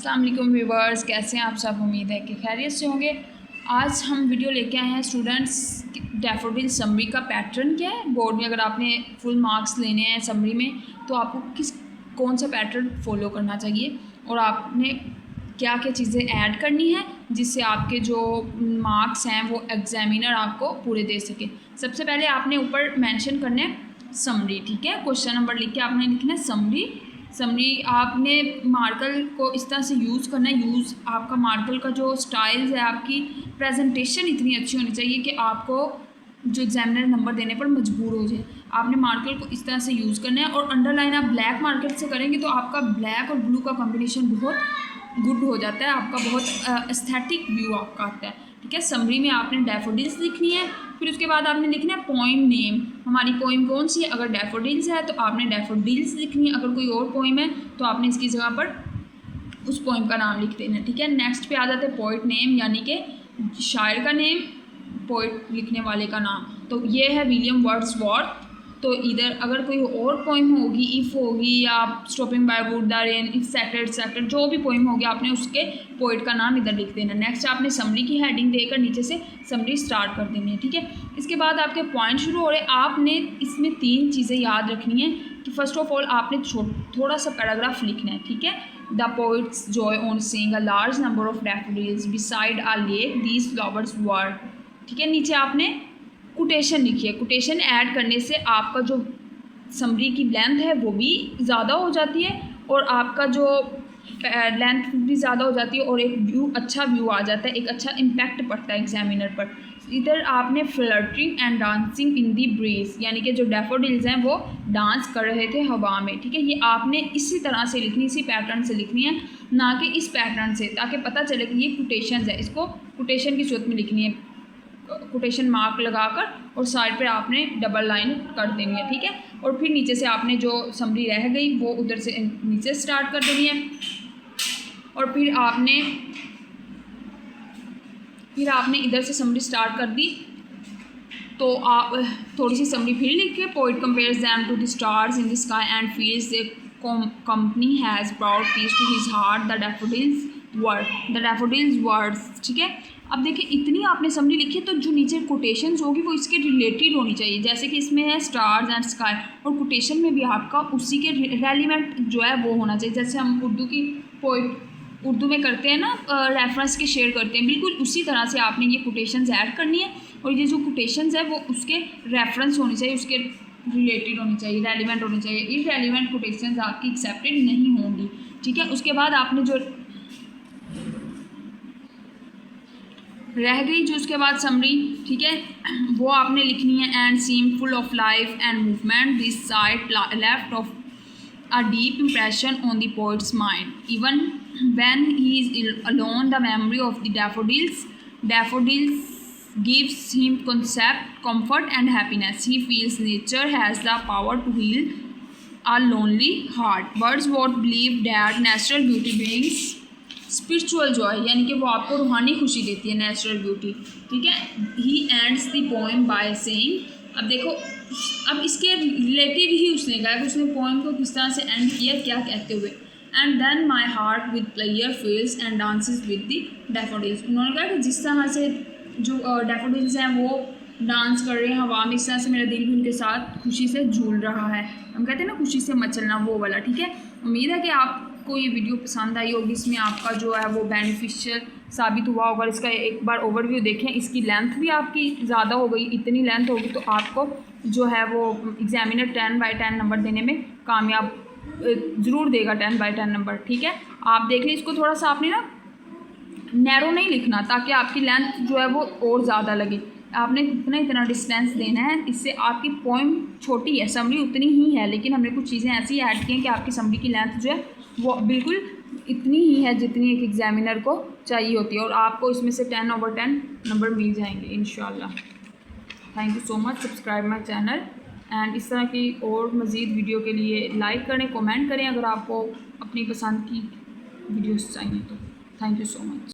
अस्सलाम वालेकुम व्यूवर्स, कैसे हैं आप सब। उम्मीद है कि खैरियत से होंगे। आज हम वीडियो लेके आए हैं स्टूडेंट्स डैफोडिल समरी का पैटर्न क्या है। बोर्ड में अगर आपने फुल मार्क्स लेने हैं समरी में तो आपको कौन सा पैटर्न फॉलो करना चाहिए और आपने क्या क्या चीज़ें ऐड करनी है जिससे आपके जो मार्क्स हैं वो एग्जामिनर आपको पूरे दे सके। सबसे पहले आपने ऊपर मेंशन करना है समरी, ठीक है। क्वेश्चन नंबर लिख के आपने लिखना है समरी। आपने मार्कर को इस तरह से यूज़ करना है। आपका मार्कर का जो स्टाइल्स है, आपकी प्रेजेंटेशन इतनी अच्छी होनी चाहिए कि आपको जो एग्जामिनर नंबर देने पर मजबूर हो जाए। आपने मार्कर को इस तरह से यूज़ करना है और अंडरलाइन आप ब्लैक मार्कर से करेंगे तो आपका ब्लैक और ब्लू का कॉम्बिनेशन बहुत गुड हो जाता है, आपका बहुत एस्थेटिक व्यू आपका आता है, ठीक है। समरी में आपने डैफोडिल्स लिखनी है, फिर उसके बाद आपने लिखना है पोइम नेम। हमारी पोइम कौन सी है, अगर डैफोडिल्स है तो आपने डैफोडिल्स लिखनी है, अगर कोई और पोइम है तो आपने इसकी जगह पर उस पोइम का नाम लिख देना है, ठीक है। नेक्स्ट पे आ जाते हैं पोइट नेम, यानी कि शायर का नेम, पोइट लिखने वाले का नाम। तो ये है विलियम वर्ड्सवर्थ। तो इधर अगर कोई और पोइम होगी, इफ़ होगी या stopping by wood the rain, expected जो भी पोइम होगी आपने उसके पोइट का नाम इधर लिख देना। नेक्स्ट आपने समरी की हेडिंग देकर नीचे से समरी स्टार्ट कर देनी है, ठीक है। इसके बाद आपके पॉइंट शुरू हो रहे हैं। आपने इसमें 3 चीज़ें याद रखनी है कि फर्स्ट ऑफ ऑल आपने थोड़ा सा पैराग्राफ लिखना है, ठीक है। The poet's joy on seeing a large number of daffodils beside a lake, these flowers were, ठीक है। नीचे आपने कोटेशन लिखी है। कोटेशन ऐड करने से आपका जो समरी की लेंथ है वो भी ज़्यादा हो जाती है और आपका जो लेंथ भी ज़्यादा हो जाती है और एक अच्छा व्यू आ जाता है, एक अच्छा इम्पैक्ट पड़ता है एग्जामिनर पर। इधर आपने flirting and dancing in the breeze, यानी कि जो डैफोडिल्स हैं वो डांस कर रहे थे हवा में, ठीक है। ये आपने इसी तरह से लिखनी, इसी पैटर्न से लिखनी है, ना कि इस पैटर्न से, ताकि पता चले कि ये कोटेशन है। इसको कोटेशन की सूरत में लिखनी है, कोटेशन मार्क लगाकर और साइड पे आपने डबल लाइन कर देनी है, ठीक है। और फिर नीचे से आपने जो समरी रह गई वो उधर से नीचे स्टार्ट कर देनी है और फिर आपने इधर से समरी स्टार्ट कर दी। तो आप थोड़ी सी समरी फिर लिख के, poet compares them to the stars in the sky and feels the company has brought peace to his heart, the daffodils words, ठीक है। अब देखिए इतनी आपने समरी लिखी है तो जो नीचे कोटेशंस होगी वो इसके रिलेटेड होनी चाहिए। जैसे कि इसमें है स्टार्स एंड स्काई और कोटेशन में भी आपका उसी के रेलिवेंट जो है वो होना चाहिए। जैसे हम उर्दू में करते हैं ना, रेफरेंस के शेयर करते हैं, बिल्कुल उसी तरह से आपने ये कोटेशंस ऐड करनी है और ये जो कोटेशंस है वो उसके रेफरेंस होने चाहिए, उसके रिलेटेड होनी चाहिए, रेलिवेंट होनी चाहिए। इररेलिवेंट कोटेशंस आपकी एक्सेप्टेड नहीं होंगी, ठीक है। उसके बाद आपने जो रह गई जो उसके बाद समरी, ठीक है, वो आपने लिखनी है। And seem full of life and movement, this side left of a deep impression on the poet's mind. Even when he is alone, the memory of the daffodils gives him comfort and happiness. He feels nature has the power to heal a lonely heart. Wordsworth believed that natural beauty brings spiritual joy, यानी कि वो आपको रूहानी खुशी देती है, natural beauty, ठीक है। He ends the poem by saying, अब देखो अब इसके रिलेटेड ही उसने कहा कि उसने पोएम को किस तरह से एंड किया, क्या कहते हुए, and then my heart with player fills and dances with the daffodils. उन्होंने कहा कि जिस तरह से जो डैफोडिल्स हैं वो डांस कर रहे हैं हवा में, इस तरह से मेरा दिल भी उनके साथ खुशी से झूल रहा है। हम कहते हैं ना खुशी से मचलना, वो वाला, ठीक है। उम्मीद है कि आपको ये वीडियो पसंद आई होगी, इसमें आपका जो है वो बेनिफिशियल साबित हुआ होगा। इसका एक बार ओवरव्यू देखें। इसकी लेंथ भी आपकी ज़्यादा हो गई, इतनी लेंथ होगी तो आपको जो है वो एग्जामिनर 10/10 नंबर देने में कामयाब ज़रूर देगा, 10/10 नंबर, ठीक है। आप देख लें, इसको थोड़ा सा आपने ना नैरो नहीं लिखना ताकि आपकी लेंथ जो है वो और ज़्यादा लगे। आपने इतना डिस्टेंस देना है, इससे आपकी पोइम छोटी है, समरी उतनी ही है, लेकिन हमने कुछ चीज़ें ऐसी ऐड की हैं कि आपकी समरी की लेंथ जो है वो बिल्कुल इतनी ही है जितनी एक एग्जामिनर को चाहिए होती है और आपको इसमें से 10/10 नंबर मिल जाएंगे इंशाल्लाह। Thank you so much. Subscribe my channel and इस तरह की और मज़ीद वीडियो के लिए लाइक करें, कमेंट करें अगर आपको अपनी पसंद की वीडियोस चाहिए तो। Thank you so much.